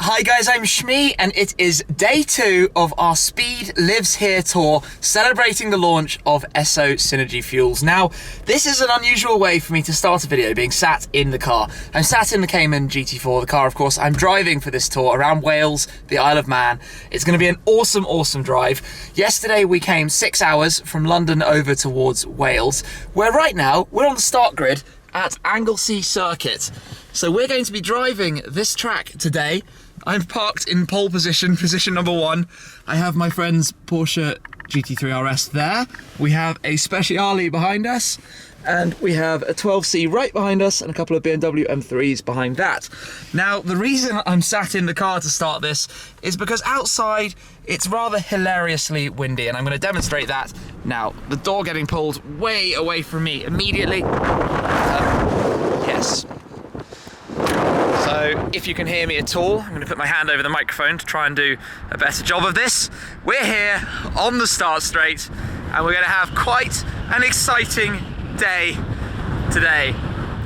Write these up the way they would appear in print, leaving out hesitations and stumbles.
Hi guys, I'm Shmee and it is day 2 of our Speed Lives Here tour celebrating the launch of Esso Synergy fuels. Now, this is an unusual way for me to start a video being sat in the car. I'm sat in the Cayman GT4, the car of course I'm driving for this tour around Wales, the Isle of Man. It's going to be an awesome drive. Yesterday we came 6 hours from London over towards Wales, where right now we're on the start grid at Anglesey Circuit. So we're going to be driving this track today. I'm parked in pole position, position number 1. I have my friend's Porsche GT3 RS there. We have a Speciale behind us, and we have a 12C right behind us, and a couple of BMW M3s behind that. Now, the reason I'm sat in the car to start this is because outside it's rather hilariously windy, and I'm going to demonstrate that now. The door getting pulled way away from me immediately. Yes. So if you can hear me at all, I'm going to put my hand over the microphone to try and do a better job of this. We're here on the start straight and we're going to have quite an exciting day today.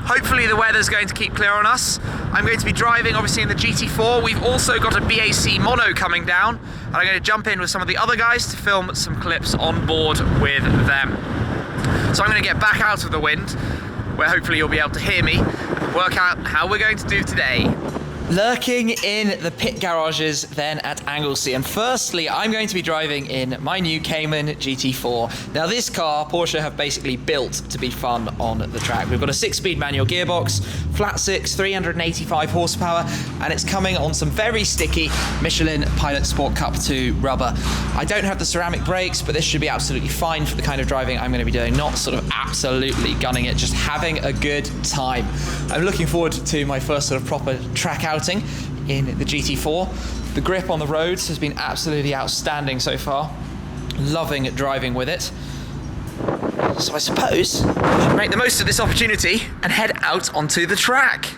Hopefully the weather's going to keep clear on us. I'm going to be driving obviously in the GT4. We've also got a BAC Mono coming down, and I'm going to jump in with some of the other guys to film some clips on board with them. So I'm going to get back out of the wind, where hopefully you'll be able to hear me, work out how we're going to do today. Lurking in the pit garages then at Anglesey, and firstly I'm going to be driving in my new Cayman GT4. Now this car Porsche have basically built to be fun on the track. We've got a 6-speed manual gearbox, flat 6, 385 horsepower, and it's coming on some very sticky Michelin Pilot Sport Cup 2 rubber. I don't have the ceramic brakes, but this should be absolutely fine for the kind of driving I'm going to be doing, not sort of absolutely gunning it, just having a good time. I'm looking forward to my first sort of proper track outing in the GT4. The grip on the roads has been absolutely outstanding so far. Loving driving with it. So I suppose we should make the most of this opportunity and head out onto the track.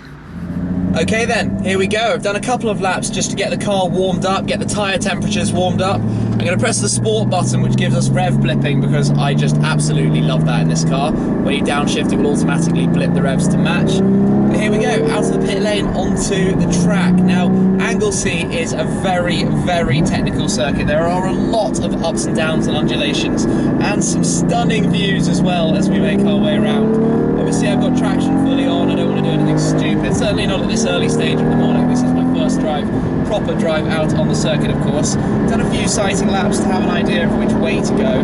Okay then, here we go. I've done a couple of laps just to get the car warmed up, get the tyre temperatures warmed up. I'm going to press the sport button, which gives us rev blipping, because I just absolutely love that in this car. When you downshift, it will automatically blip the revs to match. But here we go, out of the pit lane onto the track. Now, Anglesey is a very technical circuit. There are a lot of ups and downs and undulations, and some stunning views as well as we make our way around. Obviously, I've got traction fully on. I don't want to do anything stupid, certainly not at this early stage of the morning. This is my first proper drive out on the circuit, of course. Done a few sighting laps to have an idea of which way to go.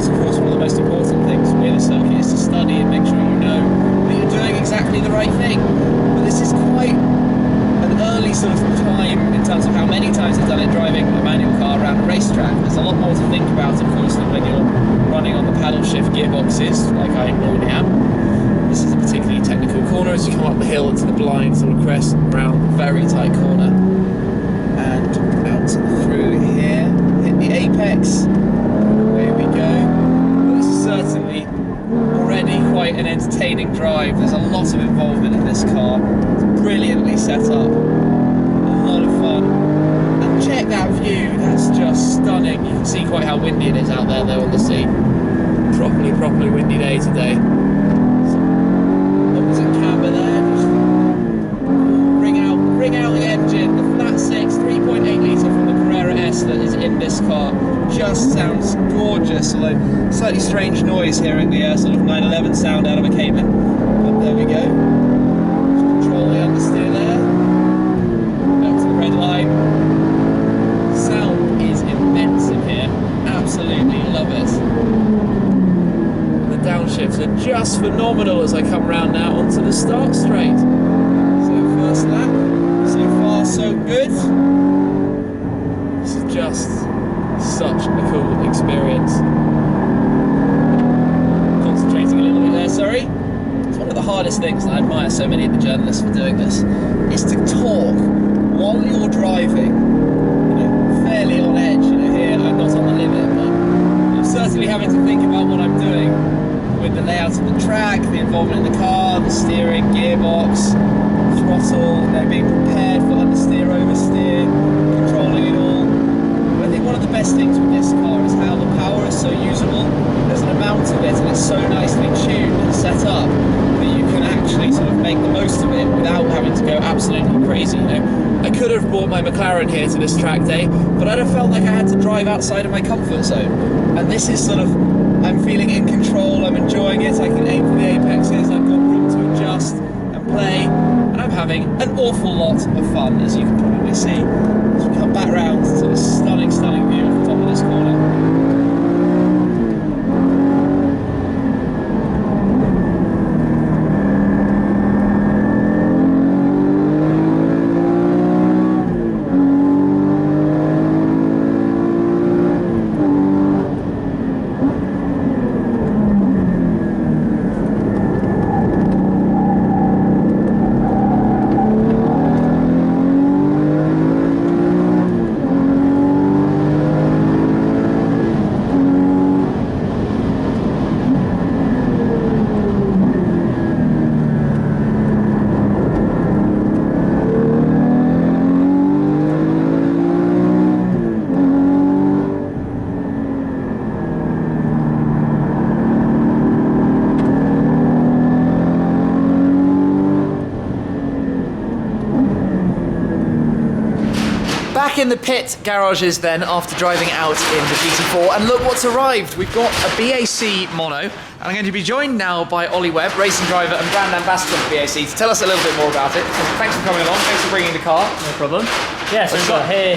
So of course, one of the most important things with a circuit is to study and make sure you know that you're doing exactly the right thing. But this is quite an early sort of time in terms of how many times I've done it driving a manual car around a racetrack. There's a lot more to think about, of course, than when you're running on the paddle shift gearboxes, like I normally am. This is a particularly technical corner as you come up the hill into the blind sort of crest around a very tight corner. And out through here, hit the apex. There we go. But this is certainly already quite an entertaining drive. There's a lot of involvement in this car. It's brilliantly set up. A lot of fun. And check that view, that's just stunning. You can see quite how windy it is out there though on the sea. Properly windy day today. Camber there, just ring out the engine. The flat 6 3.8 litre from the Ferrari S that is in this car just sounds gorgeous, although slightly strange noise hearing the sort of 911 sound out of a Cayman. But there we go. Just control the understeer there. Back to the red line. Sound is immense in here. Absolutely love it. Downshifts are just phenomenal as I come round now onto the start straight. So first lap, so far so good. This is just such a cool experience. Concentrating a little bit there, sorry. It's one of the hardest things, and I admire so many of the journalists for doing this, is to talk while you're driving, fairly on edge. Here I'm not on the limit, but I'm certainly having to think about what I'm doing. With the layout of the track, the involvement in the car, the steering, gearbox, throttle, being prepared for understeer, oversteer, controlling it all. But I think one of the best things with this car is how the power is so usable. There's an amount of it and it's so nicely tuned and set up that you can actually absolutely crazy, you know. I could have brought my McLaren here to this track day, but I'd have felt like I had to drive outside of my comfort zone. And this is sort of, I'm feeling in control, I'm enjoying it, I can aim for the apexes, I've got room to adjust and play, and I'm having an awful lot of fun, as you can probably see. As we come back round to this stunning, stunning view at the top of this corner. Back in the pit garages then after driving out in the GT4, and look what's arrived. We've got a BAC Mono, and I'm going to be joined now by Ollie Webb, racing driver and brand ambassador for BAC, to tell us a little bit more about it. Thanks for coming along, thanks for bringing the car. No problem. Yeah, so we've got here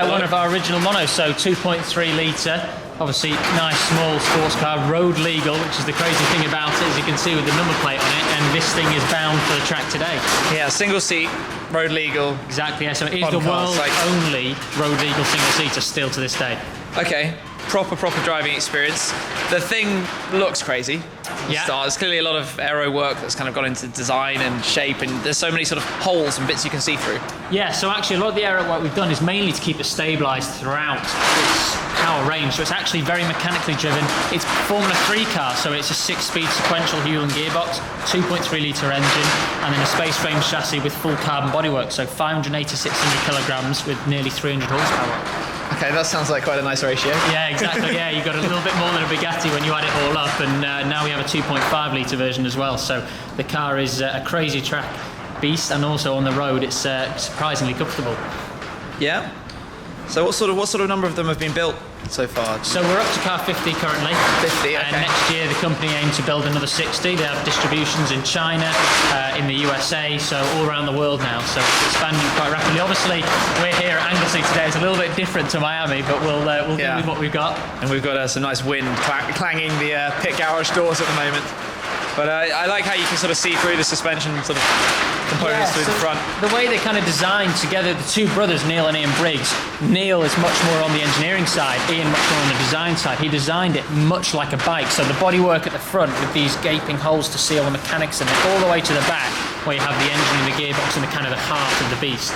one of our original monos, so 2.3 litre. Obviously, nice small sports car, road legal, which is the crazy thing about it, as you can see with the number plate on it, and this thing is bound for the track today. Yeah, single seat, road legal. Exactly, yeah, so it is the world's only road legal single seater still to this day. Okay, proper driving experience. The thing looks crazy. Yeah. There's clearly a lot of aero work that's kind of gone into design and shape, and there's so many sort of holes and bits you can see through. Yeah, so actually a lot of the aero work we've done is mainly to keep it stabilised throughout its power range, so it's actually very mechanically driven. It's Formula 3 car, so it's a 6-speed sequential Hewland gearbox, 2.3 litre engine, and then a space frame chassis with full carbon bodywork, so 580 to 600 kilograms with nearly 300 horsepower. Okay, that sounds like quite a nice ratio. Yeah, exactly. Yeah, you got a little bit more than a Bugatti when you add it all up, and now we have a 2.5 litre version as well. So the car is a crazy track beast, and also on the road it's surprisingly comfortable. Yeah. So what sort of number of them have been built so far? So we're up to car 50 currently. 50, okay. And next year the company aims to build another 60. They have distributions in China, in the USA, so all around the world now. So it's expanding quite rapidly. Obviously, we're here at Anglesey today. It's a little bit different to Miami, but we'll deal with what we've got. And we've got some nice wind clanging the pit garage doors at the moment. But I like how you can sort of see through the suspension sort of components through the front. The way they kind of designed together, the two brothers, Neil and Ian Briggs. Neil is much more on the engineering side, Ian much more on the design side. He designed it much like a bike. So the bodywork at the front with these gaping holes to seal the mechanics in it, all the way to the back where you have the engine and the gearbox and the kind of the heart of the beast.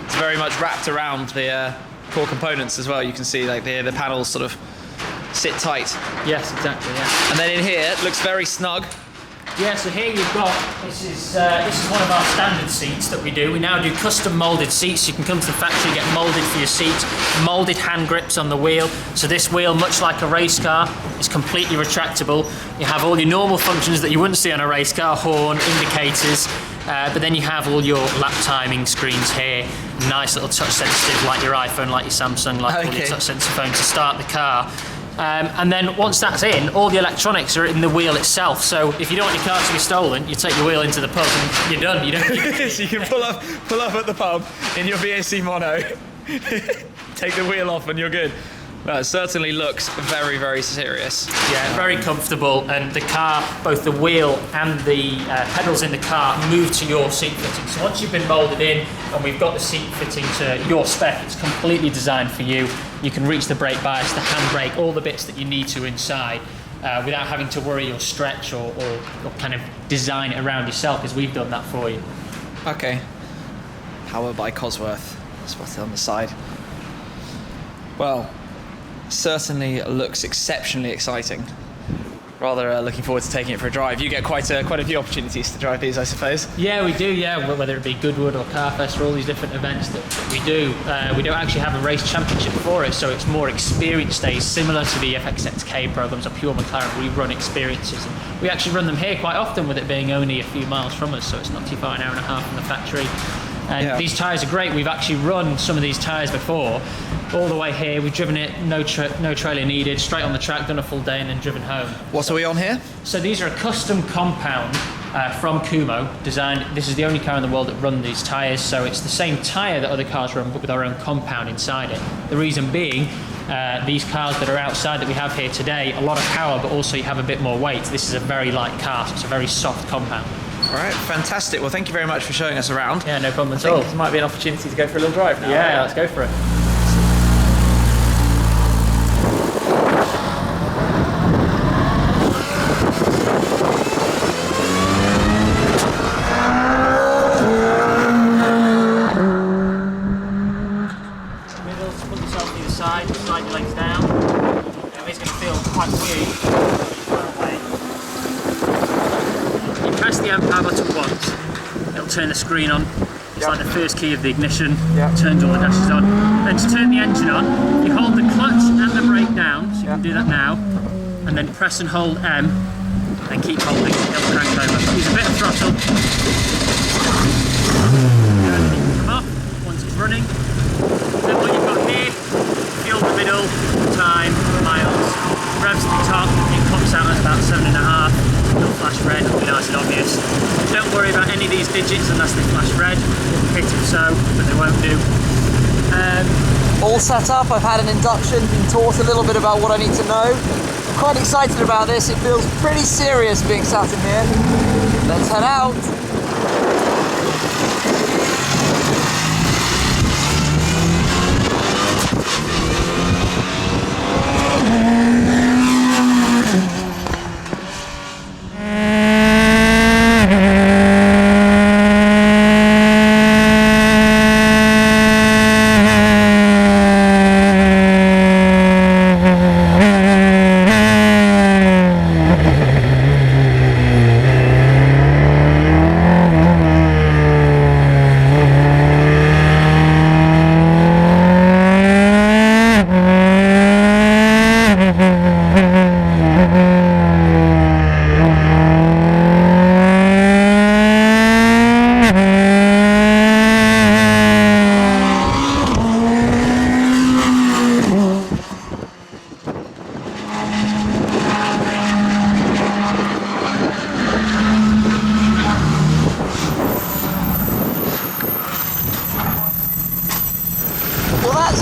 It's very much wrapped around the core components as well. You can see like the panels sort of sit tight. Yes, exactly, yeah. And then in here, it looks very snug. Yeah, so here you've got, this is one of our standard seats that we do. We now do custom moulded seats. You can come to the factory, get moulded for your seats, moulded hand grips on the wheel. So this wheel, much like a race car, is completely retractable. You have all your normal functions that you wouldn't see on a race car, horn, indicators, but then you have all your lap timing screens here. Nice little touch sensitive, like your iPhone, like your Samsung, like all your touch sensitive phone to start the car. And then once that's in, all the electronics are in the wheel itself. So if you don't want your car to be stolen, you take your wheel into the pub and you're done. You don't. So you can pull up at the pub in your BAC Mono, take the wheel off, and you're good. Well, it certainly looks very, very serious. Yeah, very comfortable, and the car, both the wheel and the pedals in the car move to your seat fitting. So once you've been moulded in and we've got the seat fitting to your spec, it's completely designed for you. You can reach the brake bias, the handbrake, all the bits that you need to inside without having to worry or stretch or kind of design it around yourself, because we've done that for you. Okay. Power by Cosworth, spotted on the side. Well, certainly looks exceptionally exciting. rather looking forward to taking it for a drive. You get quite a few opportunities to drive these, I suppose. Yeah, we do, yeah, whether it be Goodwood or Carfest or all these different events that we do. We don't actually have a race championship for it, so it's more experience days, similar to the FXXK programs or Pure McLaren. We run experiences. And we actually run them here quite often, with it being only a few miles from us, so it's not too far, an hour and a half from the factory. And these tyres are great. We've actually run some of these tyres before, all the way here. We've driven it, no trailer needed, straight on the track, done a full day and then driven home. What are we on here? So these are a custom compound from Kumo, designed. This is the only car in the world that run these tyres, so it's the same tyre that other cars run, but with our own compound inside it. The reason being, these cars that are outside that we have here today, a lot of power, but also you have a bit more weight. This is a very light car, so it's a very soft compound. All right, fantastic. Well, thank you very much for showing us around. Yeah, no problem at all. This might be an opportunity to go for a little drive now. Yeah, right? Let's go for it. Middle, put yourself to the side, slide your legs down. It's going to feel quite weird. Press the power button once, it'll turn the screen on. It's like the first key of the ignition, turns all the dashes on. Then to turn the engine on, you hold the clutch and the brake down, so you can do that now, and then press and hold M, and keep holding, it'll crank over. Use a bit of throttle. Come off once it's running. Then what you've got here, fuel in the middle, time, miles, revs at the top, it comes out at about 7.5. It'll flash red, it'll be nice and obvious. Don't worry about any of these digits unless they flash red. Hit them so, but they won't do. All set up, I've had an induction, been taught a little bit about what I need to know. I'm quite excited about this, it feels pretty serious being sat in here. Let's head out.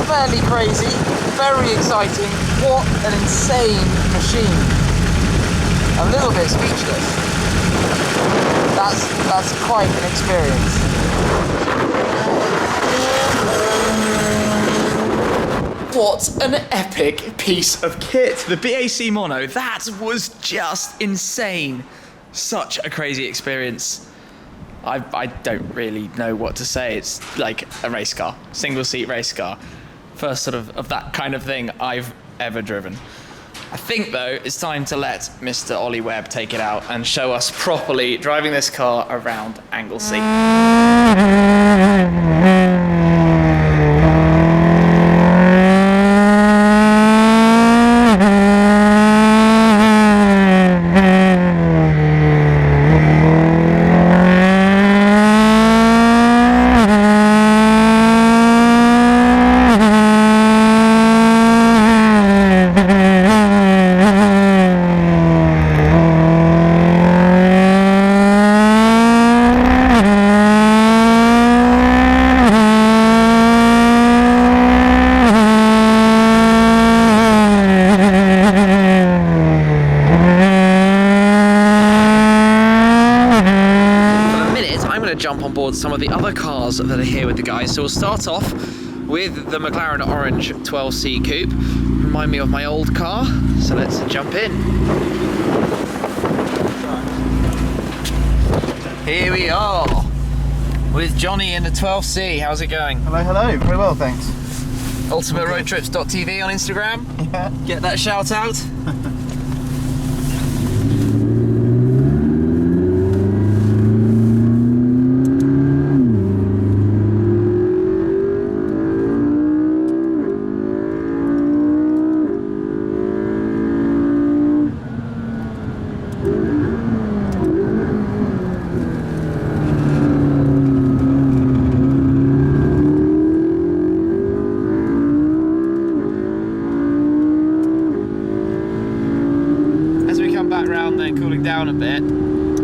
Fairly crazy, very exciting. What an insane machine. I'm a little bit speechless. That's quite an experience. What an epic piece of kit. The BAC Mono, that was just insane. Such a crazy experience. I don't really know what to say. It's like a race car, single seat race car. First sort of that kind of thing I've ever driven. I think though it's time to let Mr. Ollie Webb take it out and show us properly driving this car around Anglesey. Jump on board some of the other cars that are here with the guys. So we'll start off with the McLaren Orange 12C Coupe. Remind me of my old car, so let's jump in. Here we are with Johnny in the 12C. How's it going? Hello, hello. Very well, thanks. UltimateRoadTrips.tv on Instagram. Yeah. Get that shout out.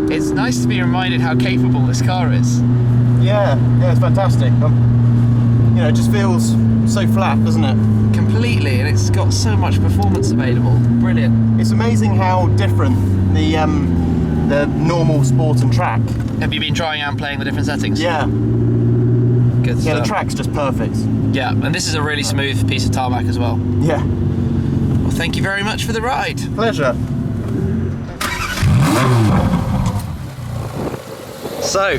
It's nice to be reminded how capable this car is. Yeah, it's fantastic. You know, it just feels so flat, doesn't it? Completely, and it's got so much performance available. Brilliant. It's amazing how different the normal sport and track. Have you been trying out and playing the different settings? Yeah. Good Yeah, stuff. the track's just perfect. Yeah, and this is a really smooth piece of tarmac as well. Yeah. Well, thank you very much for the ride. Pleasure. So,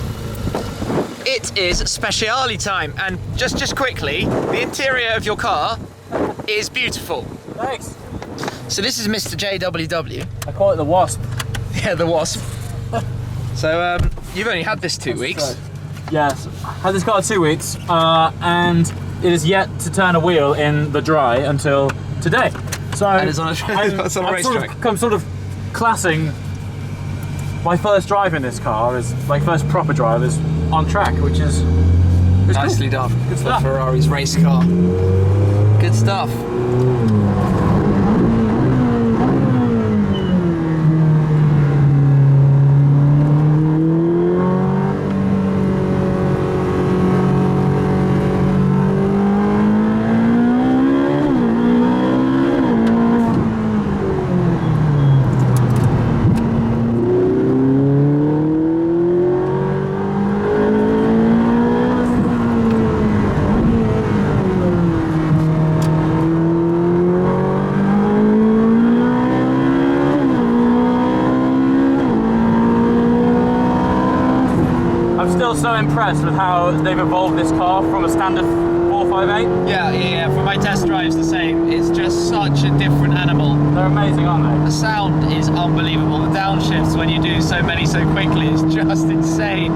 it is Speciale time, and just quickly, the interior of your car is beautiful. Thanks. So this is Mr. JWW. I call it the Wasp. Yeah, the Wasp. So you've only had this 2 weeks. Yes, I had this car 2 weeks, and it is yet to turn a wheel in the dry until today. So And it's on a racetrack. I'm sort of classing my first drive in this car as my first proper drive is on track, which is Nicely cool. done Good for stuff. Ferrari's race car. Good stuff. So impressed with how they've evolved this car from a standard 458. Yeah. For my test drives, the same. It's just such a different animal. They're amazing, aren't The sound is unbelievable. The downshifts when you do so many so quickly is just insane.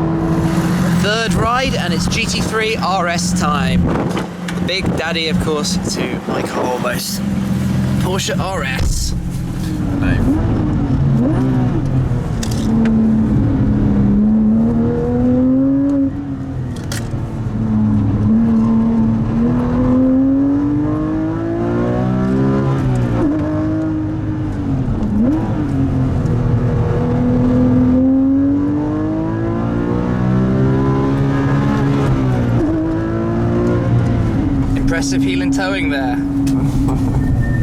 Third ride, and it's GT3 RS time. The big daddy, of course, to my car almost. Porsche RS. No. Impressive heel and towing there.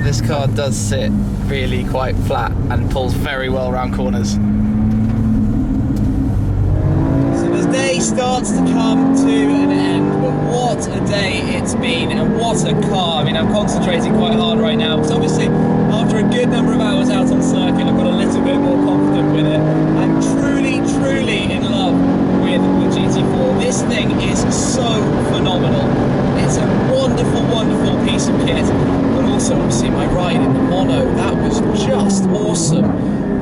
This car does sit really quite flat and pulls very well around corners. So the day starts to come to an end, but what a day it's been and what a car. I mean, I'm concentrating quite hard right now because obviously after a good number of hours out on circuit, I've got a little bit more confident with it. I'm truly in love with the GT4. This thing is so phenomenal. It's a wonderful piece of kit, but also obviously my ride in the Mono, that was just awesome.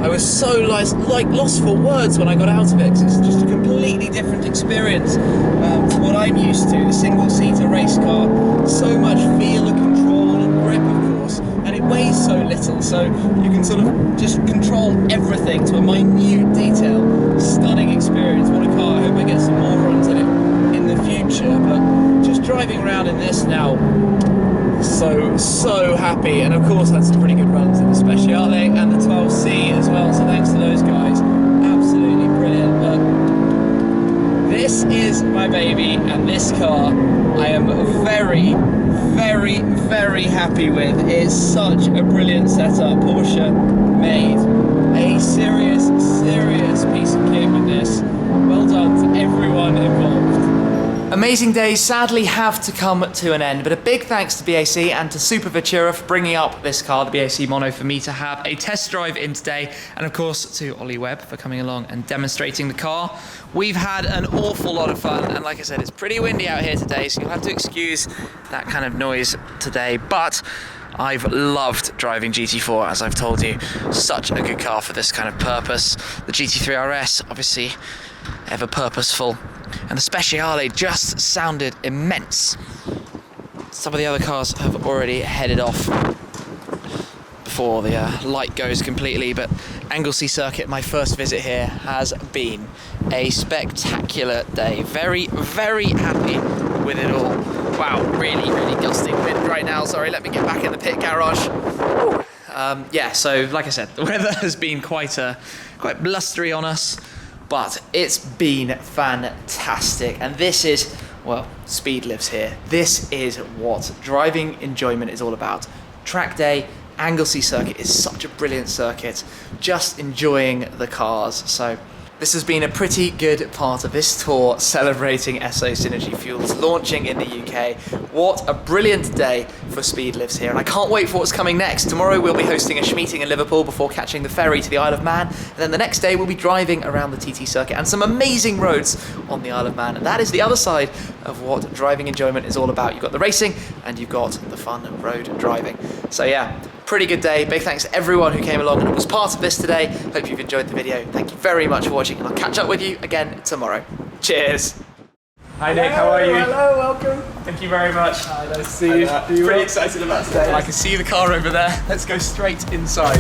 I was so like lost for words when I got out of it, because it's just a completely different experience to what I'm used to. The single-seater race car, so much feel and control and grip, of course, and it weighs so little, so you can sort of just control everything to a minute detail. Stunning experience. What a car. I hope I get some more runs in it in the future, but just driving around in this now, so happy. And of course had some pretty good runs in the Speciale and the 12C as well, so thanks to those guys, absolutely brilliant. But this is my baby, and this car I am very happy with. It's such a brilliant setup. Porsche made a serious piece of kit with this. Well done to everyone involved. Amazing days sadly have to come to an end, but a big thanks to BAC and to Supervettura for bringing up this car, the BAC Mono, for me to have a test drive in today, and of course to Ollie Webb for coming along and demonstrating the car. We've had an awful lot of fun, and like I said, it's pretty windy out here today, so you'll have to excuse that kind of noise today, but I've loved driving GT4, as I've told you. Such a good car for this kind of purpose. The GT3 RS, obviously ever purposeful, and the Speciale just sounded immense. Some of the other cars have already headed off before the light goes completely, but Anglesey Circuit, my first visit here, has been a spectacular day. Very happy with it all. Wow, really gusting wind right now. Sorry, let me get back in the pit garage. Yeah, so like I said, the weather has been quite blustery on us. but it's been fantastic. And this is, well, speed lives here. This is what driving enjoyment is all about. Track day, Anglesey Circuit is such a brilliant circuit. Just enjoying the cars. So this has been a pretty good part of this tour celebrating Esso Synergy fuels launching in the UK. What a brilliant day for speed lifts here, and I can't wait for what's coming next. Tomorrow we'll be hosting a meeting in Liverpool before catching the ferry to the Isle of Man, and then the next day we'll be driving around the TT circuit and some amazing roads on the Isle of Man. And that is the other side of what driving enjoyment is all about. You've got the racing and you've got the fun road driving. So yeah, pretty good day. Big thanks to everyone who came along and was part of this today. Hope you've enjoyed the video. Thank you very much for watching, and I'll catch up with you again tomorrow. Cheers. Hi Nick, how are you? Hello, welcome. Thank you very much. Hi, nice to see you. Pretty excited about today. I can see the car over there. Let's go straight inside.